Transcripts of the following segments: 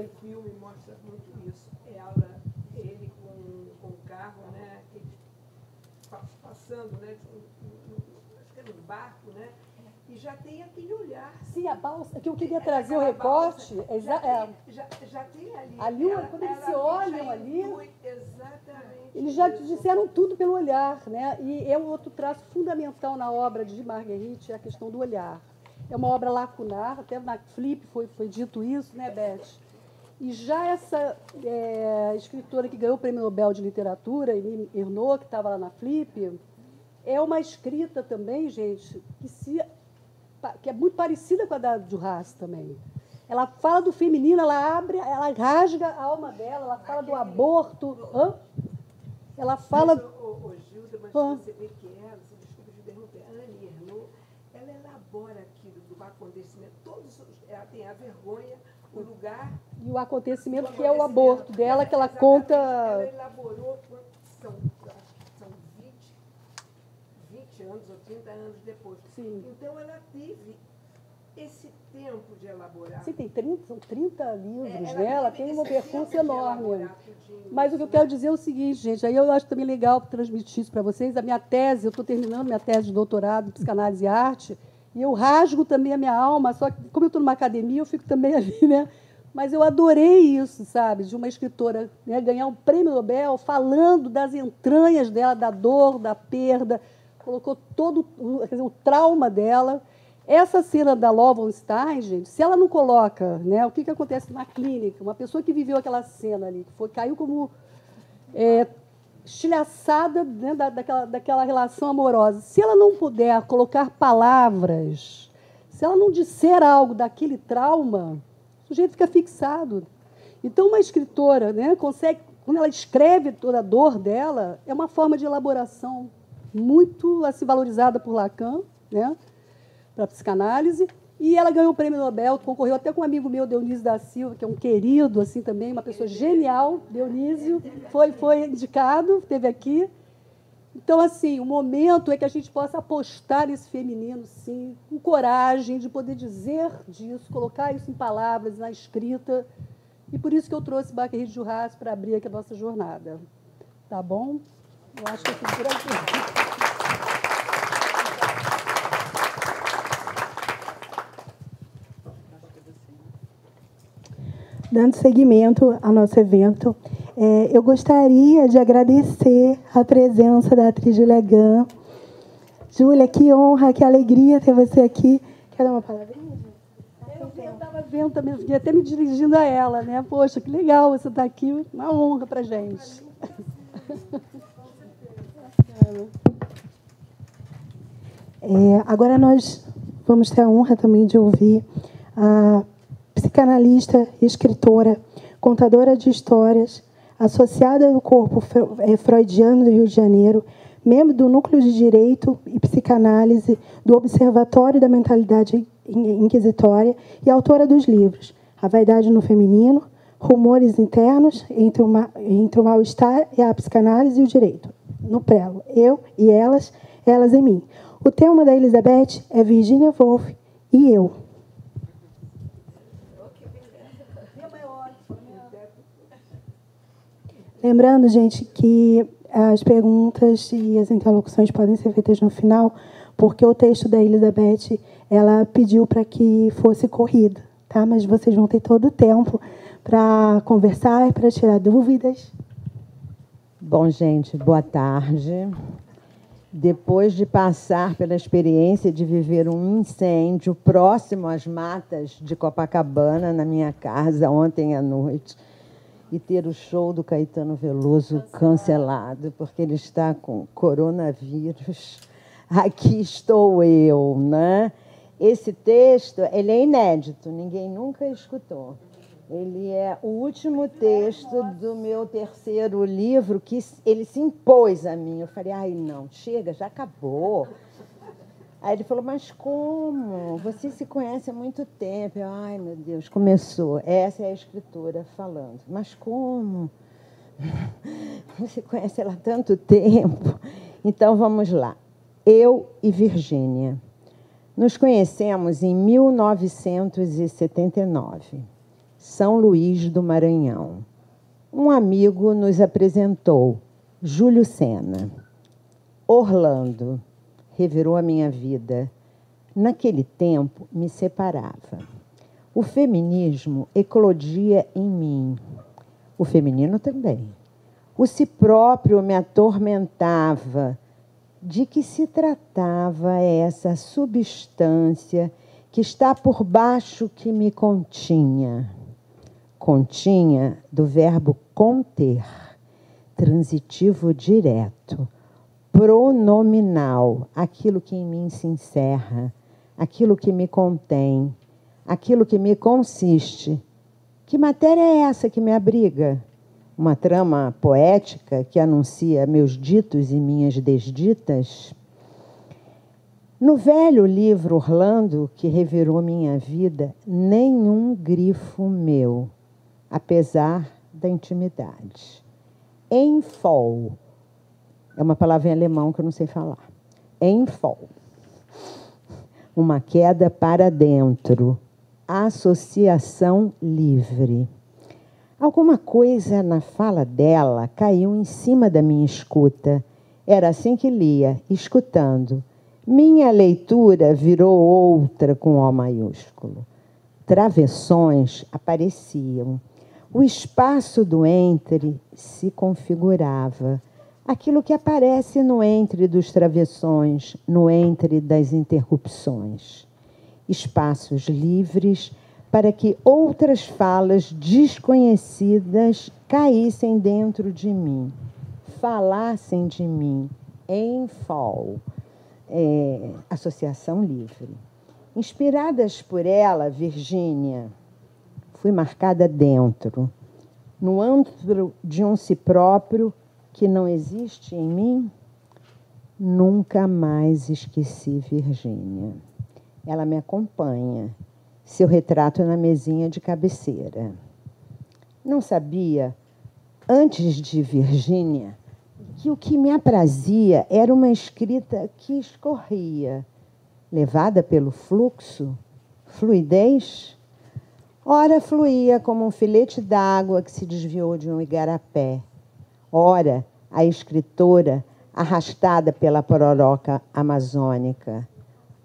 o filme mostra muito isso. Ele com o carro, né? Passando, né? Acho que é no barco, né? E já tem aquele olhar. Sim, a balsa, que eu queria trazer o recorte. Já tem ali. Ali, quando eles se olham ali, exatamente. eles já disseram tudo pelo olhar, né? E é um outro traço fundamental na obra de Marguerite, é a questão do olhar. É uma obra lacunar, até na Flip foi dito isso, né, Beth? E já essa escritora que ganhou o Prêmio Nobel de Literatura, Eline Ernaux, que estava lá na Flip, é uma escrita também, gente, que é muito parecida com a da Duras também. Ela fala do feminino, ela rasga a alma dela, ela fala do aborto. Ela fala... Gilda, mas você vê que desculpa te interromper, a Annie Ernaux, ela elabora aquilo do acontecimento, ela tem a vergonha, o lugar... E o acontecimento que é o aborto dela, que ela conta... Ela elaborou, são 20 anos ou 30 anos depois. Sim. Então, ela teve esse tempo de elaborar. Sim, são 30 livros, né? Ela tem um percurso enorme. Tudinho, mas o que eu quero dizer é o seguinte, gente, aí eu acho também legal transmitir isso para vocês. A minha tese, eu estou terminando minha tese de doutorado em psicanálise e arte, e eu rasgo também a minha alma, só que, como eu estou numa academia, eu fico também ali, né? Mas eu adorei isso, sabe, de uma escritora, né, ganhar um prêmio Nobel falando das entranhas dela, da dor, da perda, colocou todo o trauma dela. Essa cena da Lovenstein, gente, se ela não coloca, né, o que acontece na clínica, uma pessoa que viveu aquela cena ali, que caiu como estilhaçada, né, daquela relação amorosa, se ela não puder colocar palavras, se ela não disser algo daquele trauma, o sujeito fica fixado. Então, uma escritora, né, consegue, quando ela escreve toda a dor dela, é uma forma de elaboração muito assim, valorizada por Lacan, né, para a psicanálise, e ela ganhou o Prêmio Nobel, concorreu até com um amigo meu, Dionísio da Silva, que é um querido, assim também, uma pessoa genial, Dionísio, foi indicado, esteve aqui. Então, assim, o momento é que a gente possa apostar nesse feminino, sim, com coragem de poder dizer disso, colocar isso em palavras, na escrita, e por isso que eu trouxe Marguerite Duras para abrir aqui a nossa jornada. Tá bom? Eu acho que eu fico por aqui. Dando seguimento ao nosso evento, eu gostaria de agradecer a presença da atriz Júlia Gam. Júlia, que honra, que alegria ter você aqui. Quer dar uma palavrinha? Eu estava vendo também, fiquei até me dirigindo a ela, né? Poxa, que legal você estar aqui, uma honra para a gente. Agora nós vamos ter a honra também de ouvir a psicanalista, escritora, contadora de histórias, associada do corpo freudiano do Rio de Janeiro, membro do Núcleo de Direito e Psicanálise do Observatório da Mentalidade Inquisitória e autora dos livros A Vaidade no Feminino, Rumores Internos entre o Mal-Estar e a Psicanálise e o Direito, no prelo, Eu e Elas, Elas em Mim. O tema da Elizabeth é Virginia Woolf e Eu. Lembrando, gente, que as perguntas e as interlocuções podem ser feitas no final, porque o texto da Elizabeth, ela pediu para que fosse corrido, tá? Mas vocês vão ter todo o tempo para conversar e para tirar dúvidas. Bom, gente, boa tarde. Depois de passar pela experiência de viver um incêndio próximo às matas de Copacabana, na minha casa, ontem à noite, e ter o show do Caetano Veloso cancelado, porque ele está com coronavírus. Aqui estou eu, né? Esse texto, ele é inédito, ninguém nunca escutou. Ele é o último texto do meu terceiro livro, que ele se impôs a mim. Eu falei, ai, não, chega, já acabou. Aí ele falou, mas como? Você se conhece há muito tempo. Eu, ai, meu Deus, começou. Essa é a escritora falando. Mas como? Você conhece ela há tanto tempo. Então, vamos lá. Eu e Virgínia. Nos conhecemos em 1979. São Luís do Maranhão. Um amigo nos apresentou, Júlio Sena. Orlando revirou a minha vida. Naquele tempo, me separava. O feminismo eclodia em mim. O feminino também. O si próprio me atormentava. De que se tratava essa substância que está por baixo que me continha? Continha do verbo conter, transitivo direto, pronominal, aquilo que em mim se encerra, aquilo que me contém, aquilo que me consiste. Que matéria é essa que me abriga? Uma trama poética que anuncia meus ditos e minhas desditas? No velho livro Orlando, que revirou minha vida, nenhum grifo meu, apesar da intimidade. Enfol, é uma palavra em alemão que eu não sei falar. Enfol, uma queda para dentro, associação livre. Alguma coisa na fala dela caiu em cima da minha escuta. Era assim que lia, escutando. Minha leitura virou outra com O maiúsculo. Travessões apareciam. O espaço do entre se configurava. Aquilo que aparece no entre dos travessões, no entre das interrupções. Espaços livres para que outras falas desconhecidas caíssem dentro de mim, falassem de mim, enfol, associação livre. Inspiradas por ela, Virgínia, fui marcada dentro, no antro de um si próprio que não existe em mim. Nunca mais esqueci Virgínia. Ela me acompanha. Seu retrato na mesinha de cabeceira. Não sabia, antes de Virgínia, que o que me aprazia era uma escrita que escorria, levada pelo fluxo, fluidez. Ora fluía como um filete d'água que se desviou de um igarapé. Ora, a escritora arrastada pela pororoca amazônica.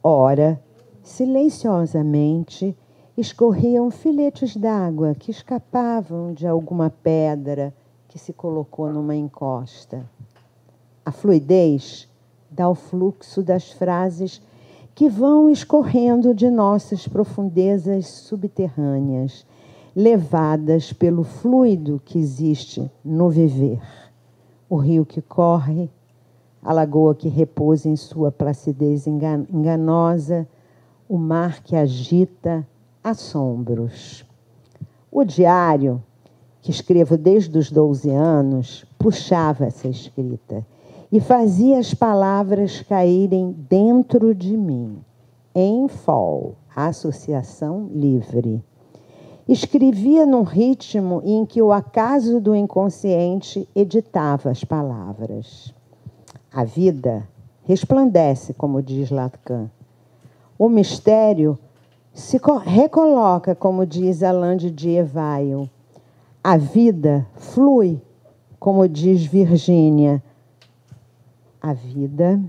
Ora, silenciosamente, escorriam filetes d'água que escapavam de alguma pedra que se colocou numa encosta. A fluidez dá o fluxo das frases que vão escorrendo de nossas profundezas subterrâneas, levadas pelo fluido que existe no viver. O rio que corre, a lagoa que repousa em sua placidez enganosa, o mar que agita assombros. O diário, que escrevo desde os 12 anos, puxava essa escrita e fazia as palavras caírem dentro de mim. Enfol, associação livre. Escrevia num ritmo em que o acaso do inconsciente editava as palavras. A vida resplandece, como diz Lacan. O mistério se recoloca, como diz Alain de Dievail. A vida flui, como diz Virgínia. A vida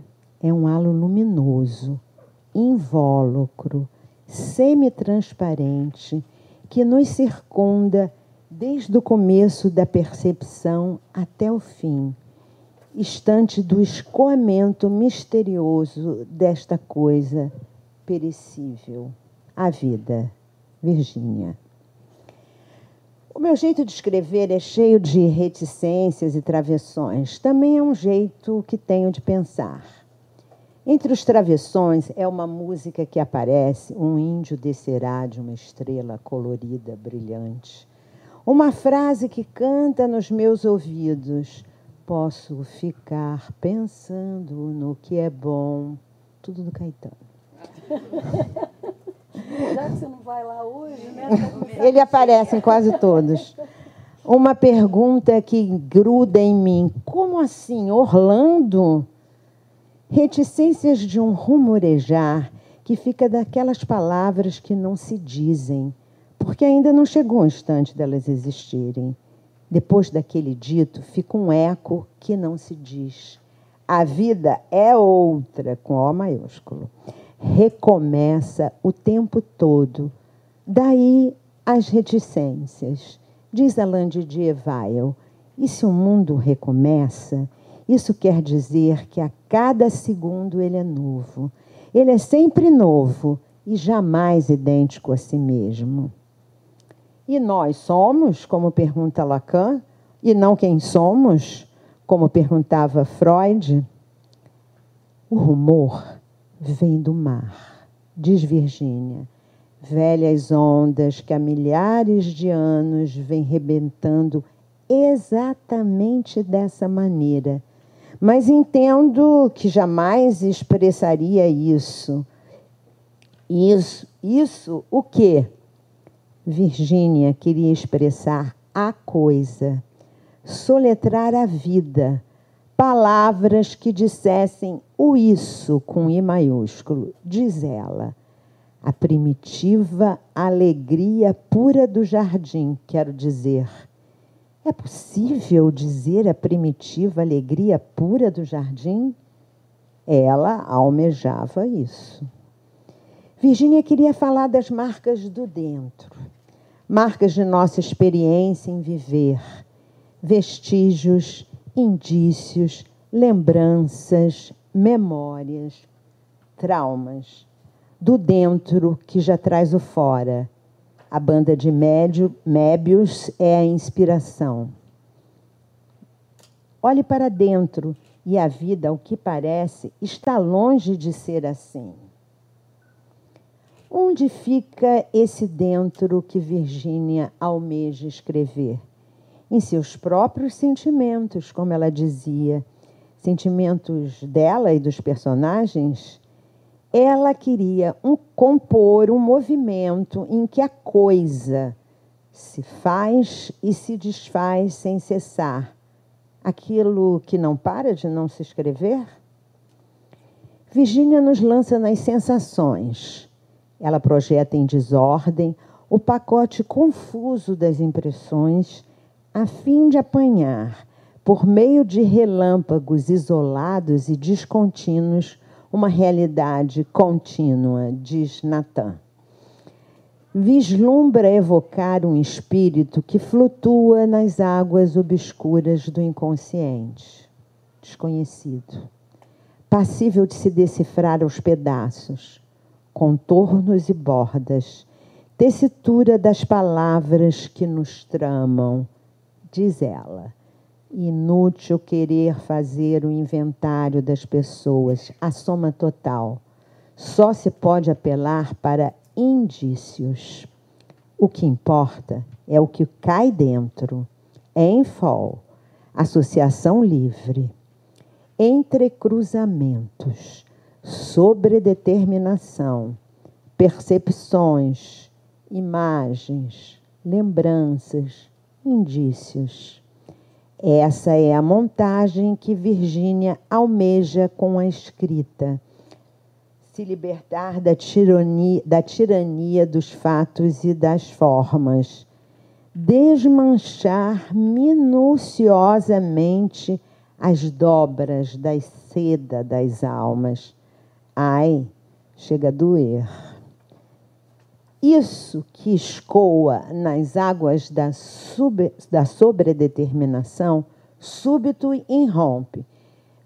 é um halo luminoso, invólucro, semi-transparente, que nos circunda desde o começo da percepção até o fim, instante do escoamento misterioso desta coisa perecível, a vida. Virgínia. O meu jeito de escrever é cheio de reticências e travessões. Também é um jeito que tenho de pensar. Entre os travessões é uma música que aparece, um índio descerá de uma estrela colorida, brilhante. Uma frase que canta nos meus ouvidos. Posso ficar pensando no que é bom. Tudo do Caetano. Já que você não vai lá hoje, né? Ele aparece em quase todos. Uma pergunta que gruda em mim. Como assim, Orlando? Reticências de um rumorejar que fica daquelas palavras que não se dizem, porque ainda não chegou o instante delas existirem. Depois daquele dito, fica um eco que não se diz. A vida é outra, com O maiúsculo. Recomeça o tempo todo. Daí as reticências. Diz Alain Didier Weil, e se o mundo recomeça, isso quer dizer que a cada segundo ele é novo. Ele é sempre novo e jamais idêntico a si mesmo. E nós somos, como pergunta Lacan, e não quem somos, como perguntava Freud? O rumor vem do mar, diz Virgínia. Velhas ondas que há milhares de anos vêm rebentando exatamente dessa maneira. Mas entendo que jamais expressaria isso. Isso o quê? Virgínia queria expressar a coisa, soletrar a vida, palavras que dissessem o isso com I maiúsculo, diz ela. A primitiva alegria pura do jardim, quero dizer. É possível dizer a primitiva alegria pura do jardim? Ela almejava isso. Virgínia queria falar das marcas do dentro, marcas de nossa experiência em viver, vestígios, indícios, lembranças, memórias, traumas, do dentro que já traz o fora. A banda de Mébius é a inspiração. Olhe para dentro e a vida, ao que parece, está longe de ser assim. Onde fica esse dentro que Virgínia almeja escrever? Em seus próprios sentimentos, como ela dizia, sentimentos dela e dos personagens. Ela queria compor um movimento em que a coisa se faz e se desfaz sem cessar. Aquilo que não para de não se escrever? Virgínia nos lança nas sensações. Ela projeta em desordem o pacote confuso das impressões a fim de apanhar, por meio de relâmpagos isolados e descontínuos, uma realidade contínua, diz Nathan. Vislumbra evocar um espírito que flutua nas águas obscuras do inconsciente, desconhecido, passível de se decifrar aos pedaços, contornos e bordas, tessitura das palavras que nos tramam, diz ela. Inútil querer fazer o inventário das pessoas, a soma total. Só se pode apelar para indícios. O que importa é o que cai dentro. Enfol, associação livre, entrecruzamentos, sobredeterminação, percepções, imagens, lembranças, indícios. Essa é a montagem que Virgínia almeja com a escrita. Se libertar da tirania dos fatos e das formas. Desmanchar minuciosamente as dobras da seda das almas. Ai, chega a doer. Isso que escoa nas águas da sobredeterminação, súbito irrompe.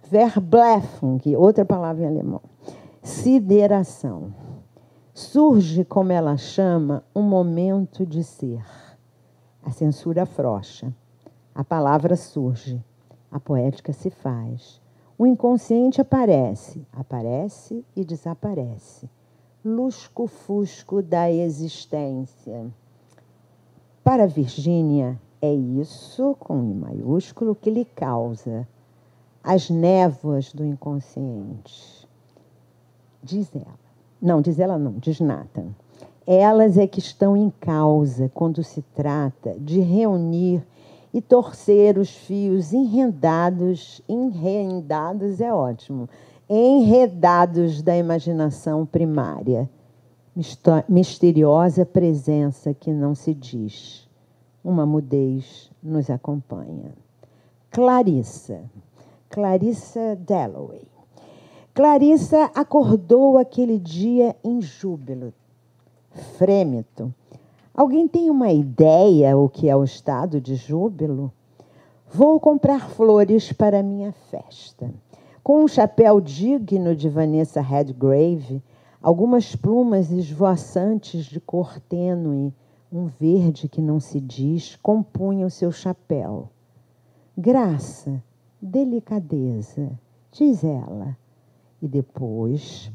Verblefung, outra palavra em alemão. Sideração. Surge, como ela chama, um momento de ser. A censura afrouxa. A palavra surge. A poética se faz. O inconsciente aparece e desaparece. Lusco-fusco da existência. Para Virgínia, é isso, com I maiúsculo, que lhe causa as névoas do inconsciente. Diz Nathan. Elas é que estão em causa quando se trata de reunir e torcer os fios enredados é ótimo, enredados da imaginação primária. misteriosa presença que não se diz. Uma mudez nos acompanha. Clarissa Dalloway. Clarissa acordou aquele dia em júbilo, frêmito. Alguém tem uma ideia o que é o estado de júbilo? Vou comprar flores para minha festa. Com um chapéu digno de Vanessa Redgrave, algumas plumas esvoaçantes de cor tênue, um verde que não se diz, compunham o seu chapéu. Graça, delicadeza, diz ela. E depois,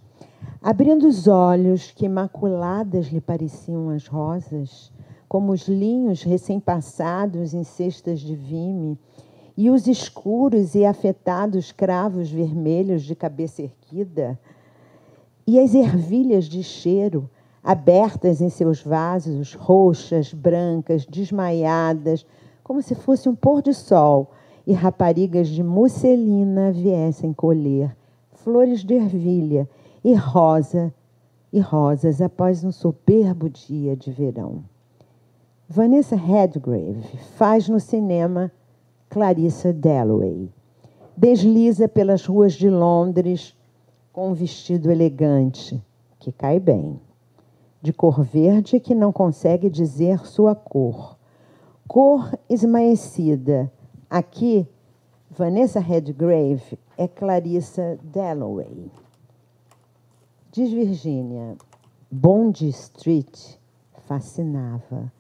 abrindo os olhos, que imaculadas lhe pareciam as rosas, como os linhos recém-passados em cestas de vime, e os escuros e afetados cravos vermelhos de cabeça erguida, e as ervilhas de cheiro, abertas em seus vasos, roxas, brancas, desmaiadas, como se fosse um pôr de sol, e raparigas de musselina viessem colher flores de ervilha e rosas após um soberbo dia de verão. Vanessa Redgrave faz no cinema Clarissa Dalloway. Desliza pelas ruas de Londres com um vestido elegante, que cai bem, de cor verde que não consegue dizer sua cor. Cor esmaecida. Aqui, Vanessa Redgrave é Clarissa Dalloway. Diz Virgínia, Bond Street fascinava.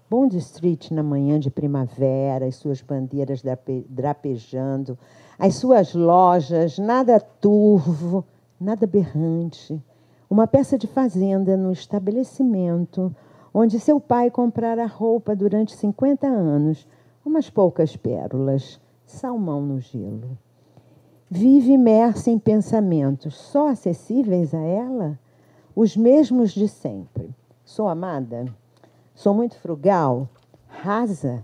Bond Street na manhã de primavera, as suas bandeiras drapejando, as suas lojas, nada turvo, nada berrante. Uma peça de fazenda no estabelecimento onde seu pai comprara roupa durante 50 anos, umas poucas pérolas, salmão no gelo. Vive imersa em pensamentos só acessíveis a ela, os mesmos de sempre. Sou amada? Sou muito frugal? Rasa?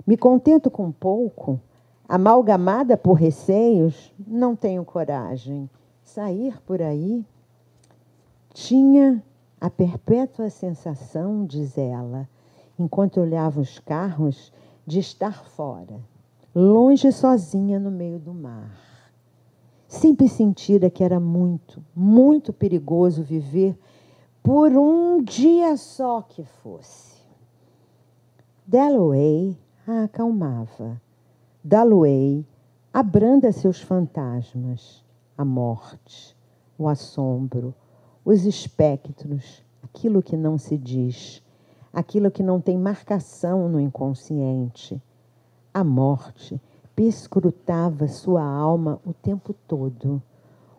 Me contento com pouco? Amalgamada por receios? Não tenho coragem. Sair por aí? Tinha a perpétua sensação, diz ela, enquanto olhava os carros, de estar fora, longe sozinha no meio do mar. Sempre sentira que era muito, muito perigoso viver por um dia só que fosse. Dalloway a acalmava. Dalloway abranda seus fantasmas, a morte, o assombro, os espectros, aquilo que não se diz, aquilo que não tem marcação no inconsciente. A morte perscrutava sua alma o tempo todo.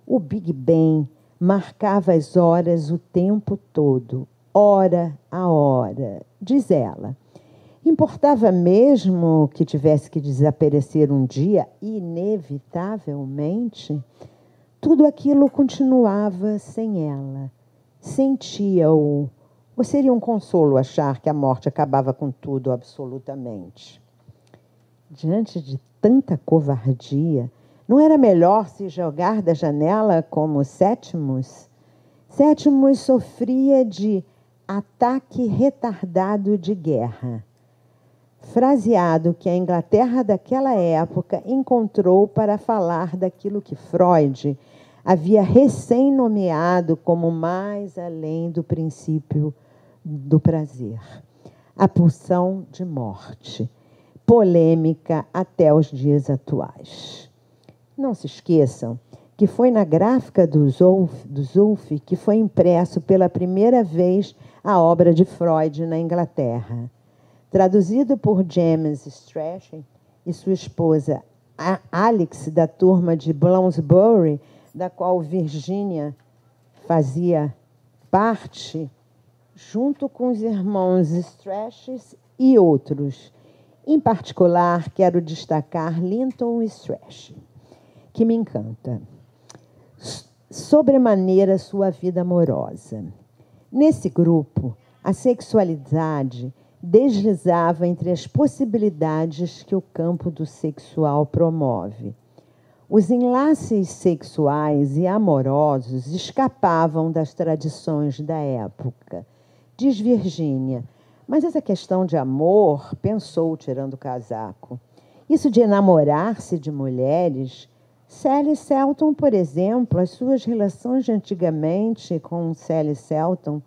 O Big Bang marcava as horas o tempo todo, hora a hora, diz ela. Importava mesmo que tivesse que desaparecer um dia, inevitavelmente? Tudo aquilo continuava sem ela. Sentia-o. Ou seria um consolo achar que a morte acabava com tudo absolutamente? Diante de tanta covardia, não era melhor se jogar da janela como Sétimos? Sétimos sofria de ataque retardado de guerra, fraseado que a Inglaterra daquela época encontrou para falar daquilo que Freud havia recém-nomeado como mais além do princípio do prazer, a pulsão de morte, polêmica até os dias atuais. Não se esqueçam que foi na gráfica do Zulf que foi impresso pela primeira vez a obra de Freud na Inglaterra. Traduzido por James Strachey e sua esposa Alex, da turma de Bloomsbury, da qual Virginia fazia parte, junto com os irmãos Strachey e outros. Em particular, quero destacar Linton Strachey, que me encanta. Sobremaneira sua vida amorosa. Nesse grupo, a sexualidade deslizava entre as possibilidades que o campo do sexual promove. Os enlaces sexuais e amorosos escapavam das tradições da época. Diz Virgínia, mas essa questão de amor, pensou tirando o casaco. Isso de enamorar-se de mulheres, Sally Selton, por exemplo, as suas relações de antigamente com Sally Selton,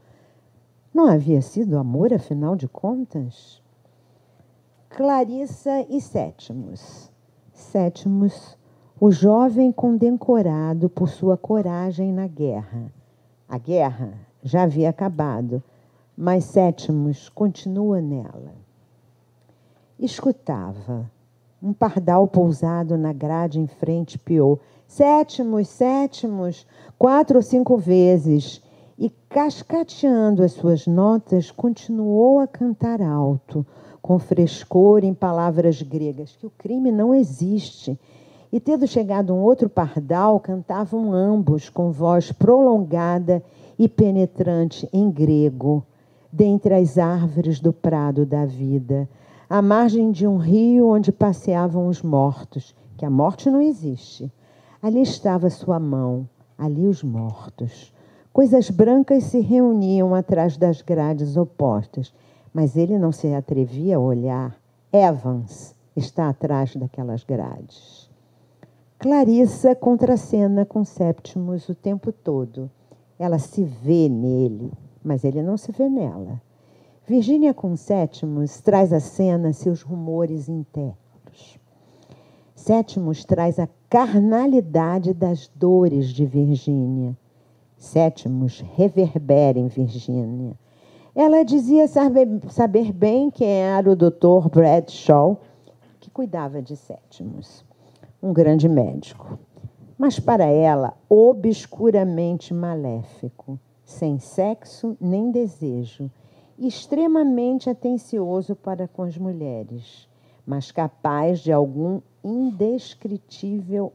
não havia sido amor, afinal de contas? Clarissa e Sétimos. Sétimos, o jovem condecorado por sua coragem na guerra. A guerra já havia acabado, mas Sétimos continua nela. Escutava. Um pardal pousado na grade em frente piou. Sétimos, Sétimos, 4 ou 5 vezes. E, cascateando as suas notas, continuou a cantar alto, com frescor em palavras gregas, que o crime não existe. E, tendo chegado um outro pardal, cantavam ambos com voz prolongada e penetrante em grego, dentre as árvores do prado da vida, à margem de um rio onde passeavam os mortos, que a morte não existe. Ali estava sua mão, ali os mortos. Coisas brancas se reuniam atrás das grades opostas, mas ele não se atrevia a olhar. Evans está atrás daquelas grades. Clarissa contracena com Sétimos o tempo todo. Ela se vê nele, mas ele não se vê nela. Virgínia com Sétimos traz à cena seus rumores internos. Sétimos traz a carnalidade das dores de Virgínia. Sétimos reverbera em Virgínia. Ela dizia saber bem quem era o Dr. Bradshaw, que cuidava de Sétimos, um grande médico. Mas para ela, obscuramente maléfico, sem sexo nem desejo, extremamente atencioso para com as mulheres, mas capaz de algum indescritível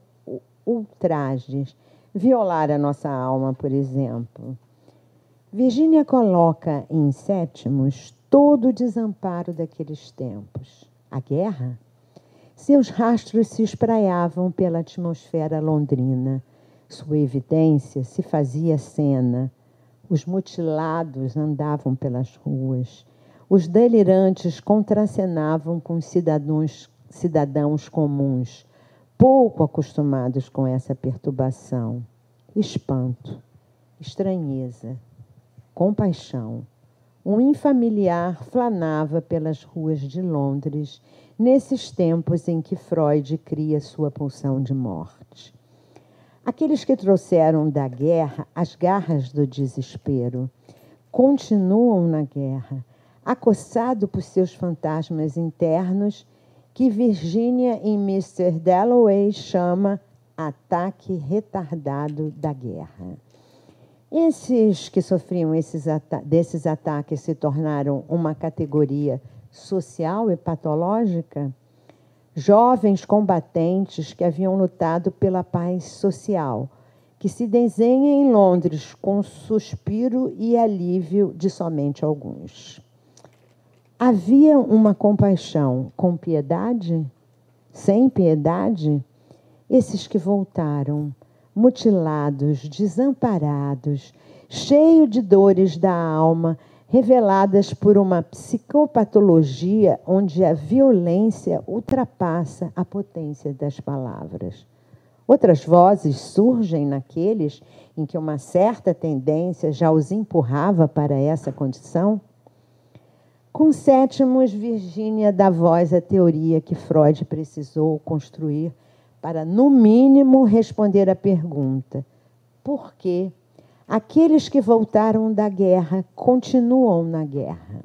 ultraje, violar a nossa alma, por exemplo. Virgínia coloca em Sétimos todo o desamparo daqueles tempos. A guerra? Seus rastros se espraiavam pela atmosfera londrina. Sua evidência se fazia cena. Os mutilados andavam pelas ruas. Os delirantes contracenavam com os cidadãos comuns, pouco acostumados com essa perturbação. Espanto, estranheza, compaixão. Um infamiliar flanava pelas ruas de Londres nesses tempos em que Freud cria sua pulsão de morte. Aqueles que trouxeram da guerra as garras do desespero continuam na guerra, acossado por seus fantasmas internos, que Virgínia em Mr. Dalloway chama ataque retardado da guerra. Esses que sofriam desses ataques se tornaram uma categoria social e patológica? Jovens combatentes que haviam lutado pela paz social, que se desenha em Londres com suspiro e alívio de somente alguns. Havia uma compaixão com piedade? Sem piedade? Esses que voltaram, mutilados, desamparados, cheios de dores da alma, reveladas por uma psicopatologia onde a violência ultrapassa a potência das palavras. Outras vozes surgem naqueles em que uma certa tendência já os empurrava para essa condição? Com Sétimos, Virgínia dá voz à teoria que Freud precisou construir para, no mínimo, responder à pergunta: por que aqueles que voltaram da guerra continuam na guerra?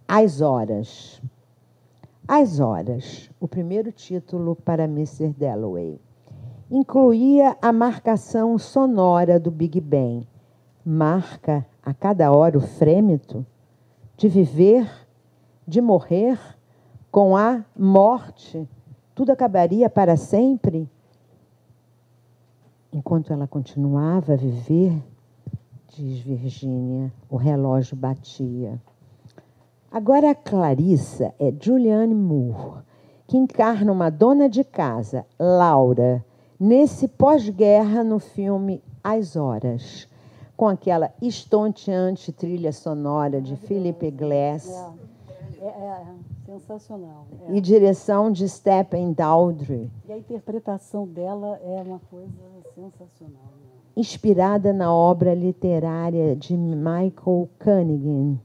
As Horas. As Horas, o primeiro título para Mr. Dalloway, incluía a marcação sonora do Big Bang. Marca a cada hora o frêmito de viver, de morrer, com a morte. Tudo acabaria para sempre? Enquanto ela continuava a viver, diz Virgínia, o relógio batia. Agora a Clarissa é Julianne Moore, que encarna uma dona de casa, Laura, nesse pós-guerra no filme As Horas, com aquela estonteante trilha sonora de Philip Glass Sensacional. e direção de Stephen Daldry, E a interpretação dela é uma coisa sensacional. inspirada na obra literária de Michael Cunningham.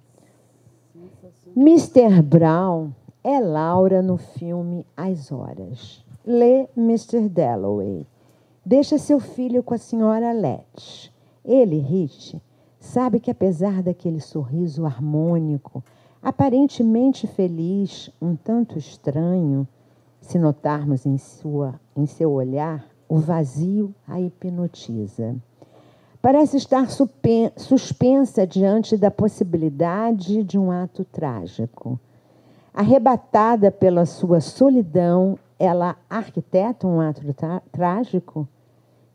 Mr. Brown é Laura no filme As Horas. Lê Mr. Dalloway. Deixa seu filho com a senhora Letch. Ele, Rich, sabe que apesar daquele sorriso harmônico, aparentemente feliz, um tanto estranho, se notarmos em seu olhar, o vazio a hipnotiza. Parece estar suspensa diante da possibilidade de um ato trágico. Arrebatada pela sua solidão, ela arquiteta um ato trágico?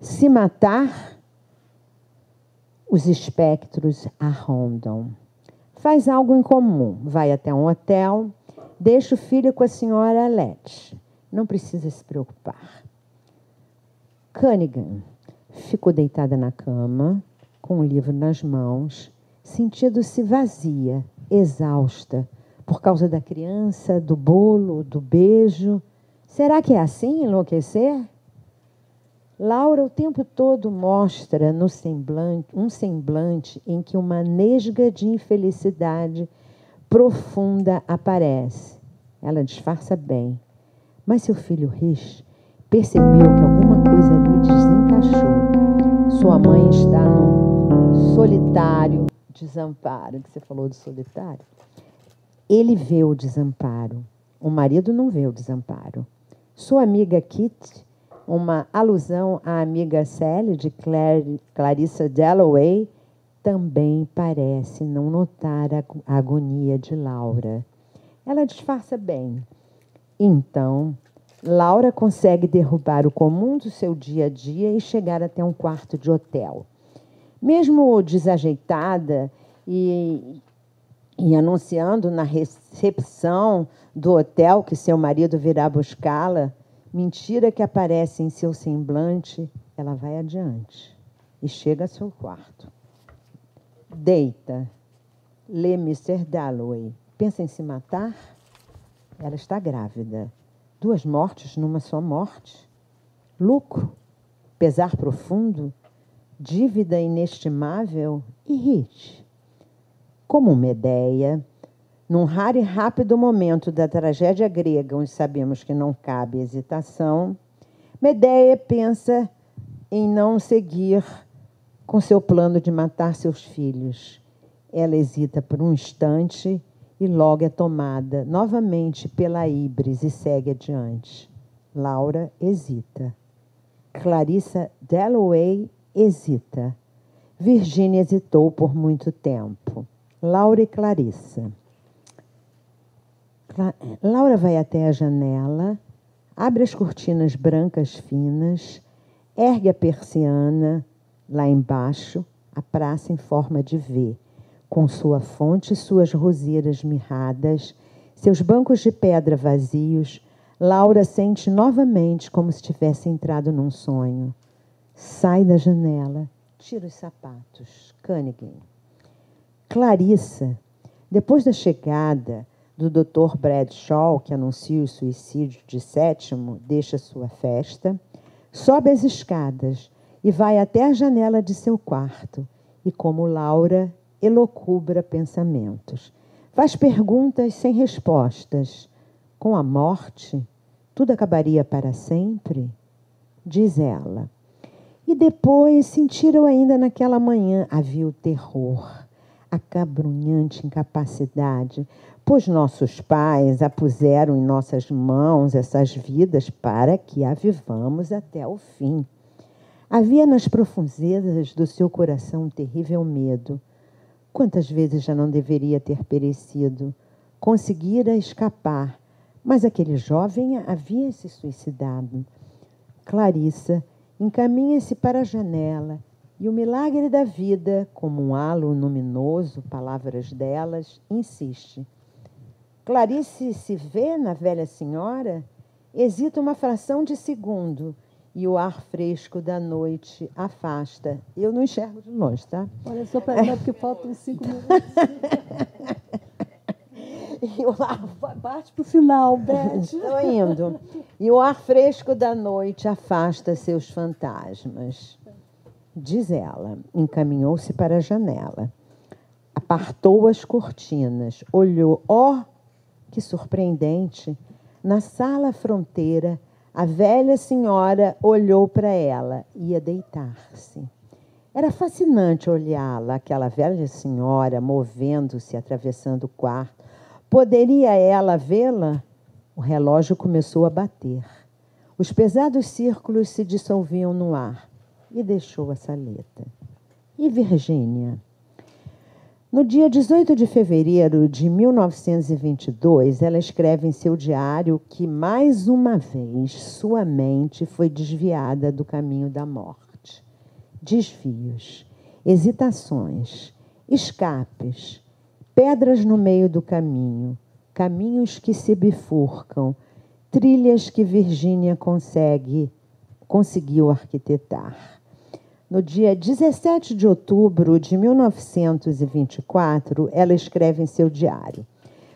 Se matar, os espectros a rondam. Faz algo em comum, vai até um hotel, deixa o filho com a senhora Letch. Não precisa se preocupar. Cunningham ficou deitada na cama, com o livro nas mãos, sentindo-se vazia, exausta, por causa da criança, do bolo, do beijo. Será que é assim enlouquecer? Laura o tempo todo mostra no um semblante em que uma nesga de infelicidade profunda aparece. Ela disfarça bem, mas seu filho Rich percebeu que alguma coisa ali desencaixou. Sua mãe está num solitário desamparo, que você falou do solitário. Ele vê o desamparo. O marido não vê o desamparo. Sua amiga Kitty, uma alusão à amiga Sally de Clarissa Dalloway, também parece não notar a agonia de Laura. Ela disfarça bem. Então, Laura consegue derrubar o comum do seu dia a dia e chegar até um quarto de hotel. Mesmo desajeitada e anunciando na recepção do hotel que seu marido virá buscá-la, mentira que aparece em seu semblante, ela vai adiante e chega ao seu quarto. Deita, lê Mr. Dalloway. Pensa em se matar? Ela está grávida. 2 mortes numa só morte? Lucro? Pesar profundo? Dívida inestimável? E Rich? Como Medeia, num raro e rápido momento da tragédia grega, onde sabemos que não cabe hesitação, Medeia pensa em não seguir com seu plano de matar seus filhos. Ela hesita por um instante e logo é tomada novamente pela híbris e segue adiante. Laura hesita. Clarissa Dalloway hesita. Virginia hesitou por muito tempo. Laura e Clarissa. Laura vai até a janela, abre as cortinas brancas finas, ergue a persiana. Lá embaixo, a praça em forma de V, com sua fonte e suas roseiras mirradas, seus bancos de pedra vazios, Laura sente novamente como se tivesse entrado num sonho. Sai da janela, tira os sapatos. Cunningham. Clarissa, depois da chegada do Dr. Bradshaw, que anuncia o suicídio de Sétimo, deixa sua festa, sobe as escadas e vai até a janela de seu quarto e, como Laura, elocubra pensamentos. Faz perguntas sem respostas. Com a morte, tudo acabaria para sempre? Diz ela. E depois sentiram ainda naquela manhã havia o terror, a cabrunhante incapacidade, pois nossos pais a puseram em nossas mãos essas vidas para que a vivamos até o fim. Havia nas profundezas do seu coração um terrível medo. Quantas vezes já não deveria ter perecido? Conseguira escapar, mas aquele jovem havia se suicidado. Clarissa encaminha-se para a janela e o milagre da vida, como um halo luminoso, palavras delas, insiste. Clarice se vê na velha senhora? Hesita uma fração de segundo e o ar fresco da noite afasta. Eu não enxergo de longe, tá? Olha, só para porque faltam 5 minutos. E o ar... Parte para o final, Beth. Estou indo. E o ar fresco da noite afasta seus fantasmas. Diz ela, encaminhou-se para a janela. Apartou as cortinas, olhou. Oh, que surpreendente! Na sala fronteira, a velha senhora olhou para ela. Ia deitar-se. Era fascinante olhá-la, aquela velha senhora, movendo-se, atravessando o quarto. Poderia ela vê-la? O relógio começou a bater. Os pesados círculos se dissolviam no ar e deixou a saleta. E Virgínia? No dia 18 de fevereiro de 1922, ela escreve em seu diário que, mais uma vez, sua mente foi desviada do caminho da morte. Desvios, hesitações, escapes, pedras no meio do caminho, caminhos que se bifurcam, trilhas que Virgínia conseguiu arquitetar. No dia 17 de outubro de 1924, ela escreve em seu diário: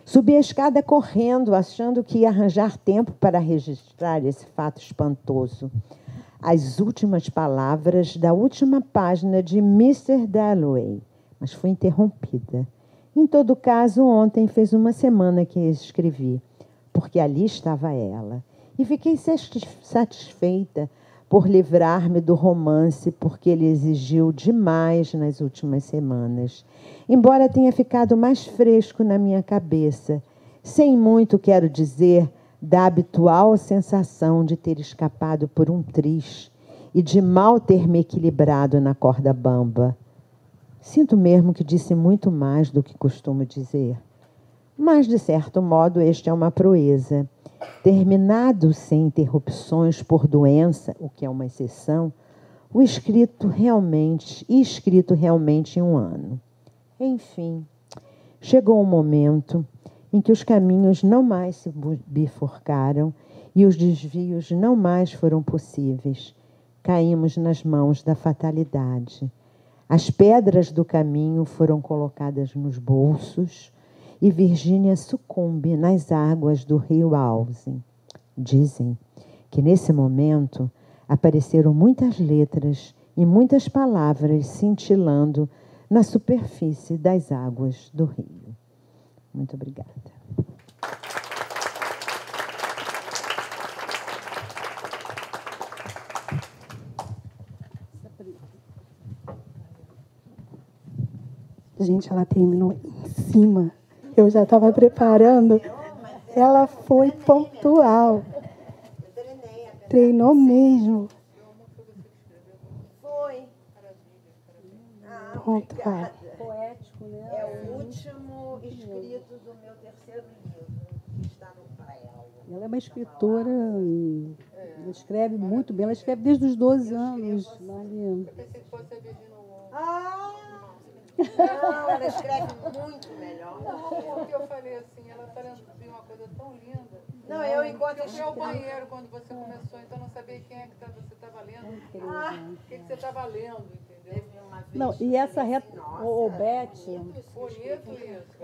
subi a escada correndo, achando que ia arranjar tempo para registrar esse fato espantoso. As últimas palavras da última página de Mr. Dalloway, mas foi interrompida. Em todo caso, ontem fez uma semana que escrevi, porque ali estava ela. E fiquei satisfeita por livrar-me do romance, porque ele exigiu demais nas últimas semanas. Embora tenha ficado mais fresco na minha cabeça, sem muito, quero dizer, da habitual sensação de ter escapado por um triz e de mal ter me equilibrado na corda bamba. Sinto mesmo que disse muito mais do que costumo dizer. Mas, de certo modo, este é uma proeza. Terminado sem interrupções por doença, o que é uma exceção, escrito realmente em um ano. Enfim, chegou um momento em que os caminhos não mais se bifurcaram e os desvios não mais foram possíveis. Caímos nas mãos da fatalidade. As pedras do caminho foram colocadas nos bolsos e Virgínia sucumbe nas águas do rio Alze. Dizem que, nesse momento, apareceram muitas letras e muitas palavras cintilando na superfície das águas do rio. Muito obrigada. Gente, ela terminou em cima. Eu já estava preparando. Ela foi pontual. Treinou mesmo. Foi. Pontual. Poético, né? É o último escrito do meu terceiro livro, que está no Braille. Ela é uma escritora, ela escreve muito bem, ela escreve desde os 12 anos. Eu pensei que fosse a Virginia Woolf. Não, ela escreve muito melhor. Porque eu falei assim, ela traduziu uma coisa tão linda. Não, eu enquanto Eu fui ao banheiro quando você começou, então não sabia quem é que você estava lendo. O que você estava lendo, entendeu? Não, e essa Beth, Bonito isso.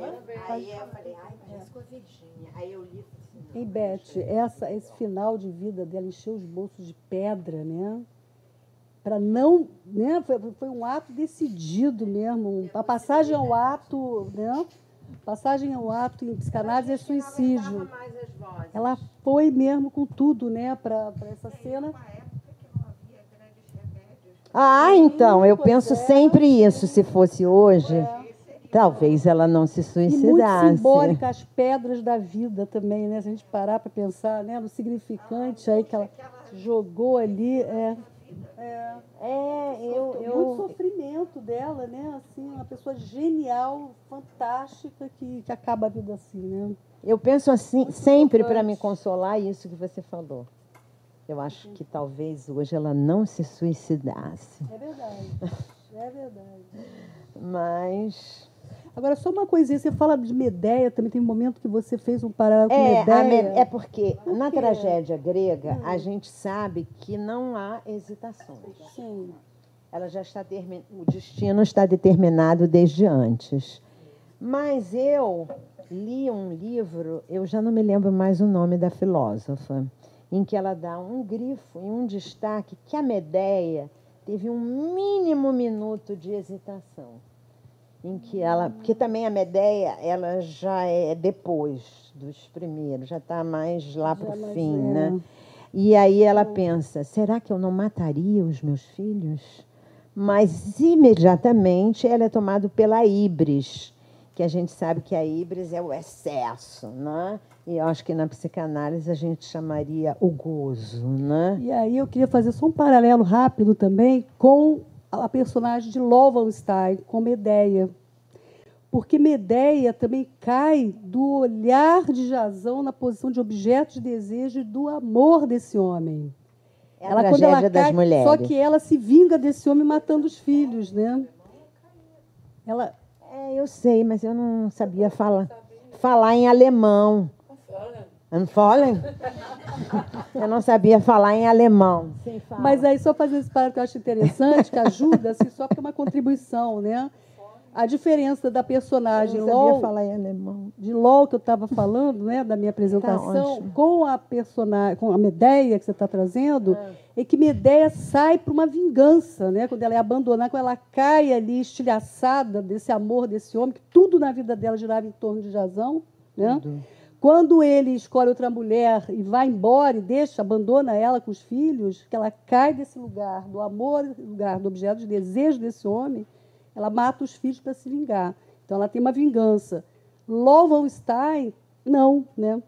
Aí eu falei, parece com a Virgínia. Aí eu li e falei assim, e Beth, esse final de vida dela encheu os bolsos de pedra, né? Para não, né? Foi um ato decidido mesmo, a passagem ao ato, né? Passagem ao ato em psicanálise é suicídio. Ela foi mesmo com tudo, né? Para essa cena. Então, eu penso sempre isso. Se fosse hoje, talvez ela não se E suicidasse. muito simbólica as pedras da vida também, né? Se a gente parar para pensar, né, no significante aí que ela jogou ali, muito sofrimento dela, né? Assim, uma pessoa genial, fantástica que acaba a vida assim, né? Eu penso assim, sempre para me consolar isso que você falou. Eu acho que talvez hoje ela não se suicidasse. É verdade, é verdade. Mas Agora, só uma coisinha, você fala de Medeia, também tem um momento que você fez um paralelo com Medeia. É porque na tragédia grega, a gente sabe que não há hesitações. Sim. Ela já está o destino está determinado desde antes. Mas eu li um livro, eu já não me lembro mais o nome da filósofa, em que ela dá um grifo e um destaque que a Medeia teve um mínimo minuto de hesitação. Em que ela, porque também a Medeia, ela já é depois dos primeiros, já está mais lá para o fim, né? E aí ela pensa, será que eu não mataria os meus filhos? Mas imediatamente ela é tomada pela híbris, que a gente sabe que a híbris é o excesso, né? E eu acho que na psicanálise a gente chamaria o gozo, né? E aí eu queria fazer só um paralelo rápido também com a personagem de Lowenstein, com Medeia. Porque Medeia também cai do olhar de Jasão na posição de objeto de desejo e do amor desse homem. É a tragédia das mulheres. Só que ela se vinga desse homem matando os filhos, né? Ela... eu sei, mas eu não sabia falar em alemão. Anfolen? Eu não sabia falar em alemão. Sim, mas aí, só fazer esse parâmetro que eu acho interessante, que ajuda, assim, só porque é uma contribuição, né? A diferença da personagem LOL, falar em alemão. de LOL que eu estava falando, né, da minha apresentação, com a personagem, com a Medeia que você está trazendo, é que Medeia sai para uma vingança, né? Quando ela é abandonada, quando ela cai ali estilhaçada desse amor desse homem, que tudo na vida dela girava em torno de Jasão, né? Quando ele escolhe outra mulher e vai embora e abandona ela com os filhos, que ela cai desse lugar do amor, lugar do objeto de desejo desse homem, ela mata os filhos para se vingar. Então, ela tem uma vingança. Lowenstein, não, né?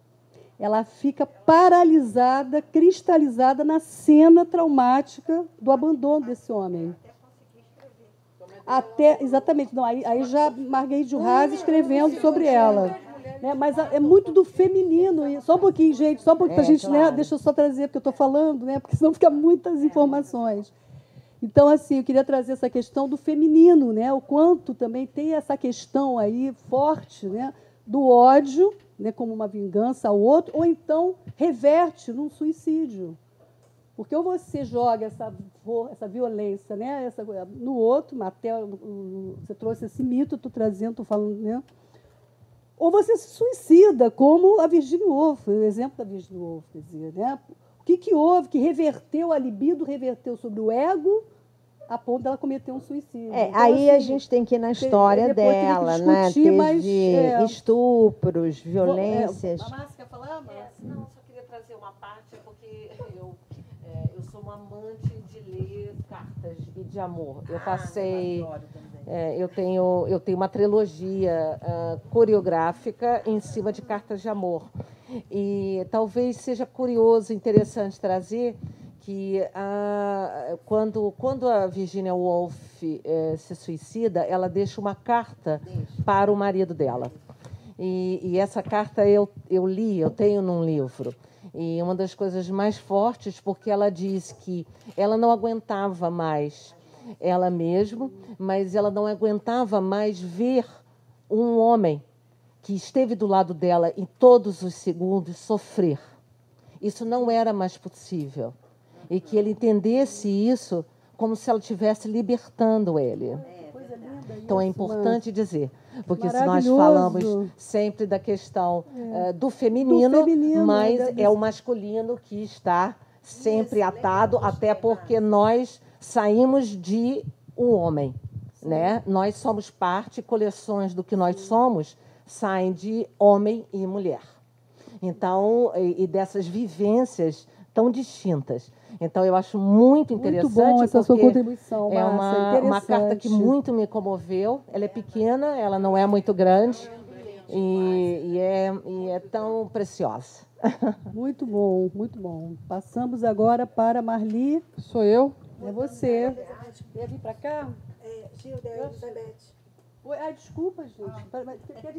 Ela fica paralisada, cristalizada na cena traumática do abandono desse homem. Exatamente. Não, aí já Marguerite Duras escrevendo sobre ela. Né? Mas é muito do feminino. Só um pouquinho, gente, só um pouquinho para a gente, claro. Né? Deixa eu só trazer, porque eu estou falando, né? Porque senão fica muitas informações. Então, assim, eu queria trazer essa questão do feminino, né? O quanto também tem essa questão aí forte, né? Do ódio, né? Como uma vingança ao outro, ou então reverte num suicídio. Porque ou você joga essa violência, né? No outro, você trouxe esse mito, estou trazendo, estou falando, né? Ou você se suicida, como a Virginia Woolf, o exemplo da Virginia Woolf, quer dizer, né? O que houve que reverteu a libido, reverteu sobre o ego, a ponto dela cometer um suicídio. Então, aí assim, a gente tem que ir na história dela, né? Teve estupros, violências. A Márcia quer falar? Não, só queria trazer uma parte, porque eu sou uma amante de ler cartas e de amor. Eu passei... eu tenho uma trilogia coreográfica em cima de cartas de amor. E talvez seja curioso, interessante trazer que quando a Virginia Woolf se suicida, ela deixa uma carta para o marido dela. E essa carta eu li, eu tenho num livro. E uma das coisas mais fortes, porque ela diz que ela não aguentava mais ela mesma, mas ela não aguentava mais ver um homem que esteve do lado dela em todos os segundos sofrer. Isso não era mais possível. E que ele entendesse isso como se ela estivesse libertando ele. Então é importante dizer, porque se nós falamos sempre da questão do feminino, mas é o masculino que está sempre atado, até porque nós saímos de um homem, né? Nós somos parte, coleções do que nós somos saem de homem e mulher. Então, e dessas vivências tão distintas. Então, eu acho muito interessante. Muito bom essa sua contribuição, é uma carta que muito me comoveu. Ela é pequena, ela não é muito grande e é tão preciosa. Muito bom, muito bom. Passamos agora para Marli. Sou eu? É você. Quer vir para cá? Gilda, Elizabeth. Oi, desculpa, gente.